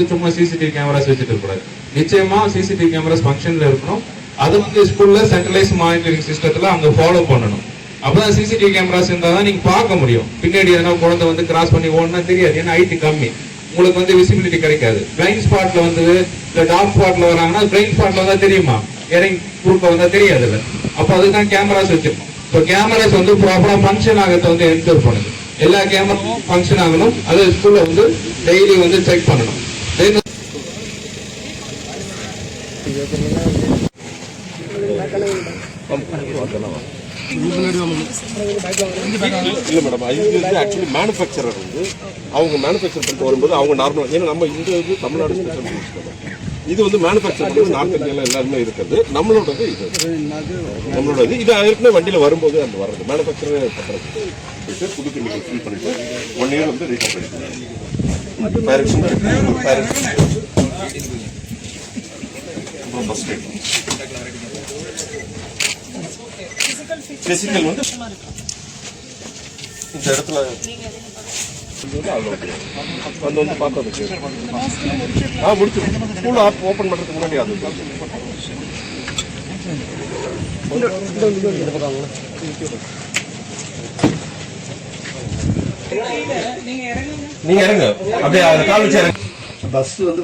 சும்மா CCTV cameras வச்சுட்டு கூடாது. நிச்சயமா சிசிடிவி கேமராஸ் ஃபங்க்ஷன்ல இருக்கணும். அது வந்து ஸ்கூல்ல சென்ட்ரலைஸ் மானிட்டரிங் சிஸ்டத்துல அங்க ஃபாலோ பண்ணணும். அப்பதான் சிசிடிவி கேமராஸ் இருந்தா தான் நீங்க பார்க்க முடியும். பின்னாடி எதனா குழந்தை வந்து கிராஸ் பண்ணி ஓடனா தெரியாது, ஏன்னா ஹைட் கம்மி, உங்களுக்கு வந்து விசிபிலிட்டி கிடைக்காது. பிளைண்ட் ஸ்பாட்ல வந்து இல்ல டார்க் ஸ்பாட்ல வராங்கன்னா பிளைண்ட் ஸ்பாட்ல வந்தா தெரியுமா, இறங்கி குறுக்க வந்தா தெரியாது இல்ல. அப்ப அதுதான் கேமராஸ் வச்சிருக்கோம். இப்போ கேமராஸ் வந்து ப்ராப்பரா ஃபங்க்ஷன் ஆகிறத வந்து என்ஷூர் பண்ணுது. எல்லா கேமராவும் ஃபங்க்ஷன் ஆகணும். அது ஸ்கூல்ல வந்து டெய்லி வந்து செக் பண்ணணும். இல்ல மேடம், இது வந்து ஆக்சுவலி மேனுஃபேக்சரர் வந்து அவங்க மேனுஃபேக்சர் பண்ணிட்டு வரும்போது அவங்க நார்மல், ஏன்னா நம்ம இந்த இது தமிழ்நாடு ஸ்பெஷல், இது வந்து மேனுஃபேக்சர் பண்ணி நார்த் இந்தியாவில் எல்லாருமே இருக்கிறது. நம்மளோடது இது, நம்மளோடது இது ஏற்கனவே வண்டியில் வரும்போது அந்த வர்றது மேனுஃபேக்சர் பண்ணுறது. புது கெமிக்கல் ஃபில் பண்ணிட்டு 1 இயர் வந்து ரீஃபண்ட் பண்ணிட்டு பிசிக்கல் வந்து இந்த இடத்துல வந்து பார்த்ததுக்கு முடிச்சு ஸ்கூல் ஓப்பன் பண்றதுக்கு முன்னாடி அது நீங்க இறங்க அப்படியே கால் வச்சு பஸ் வந்து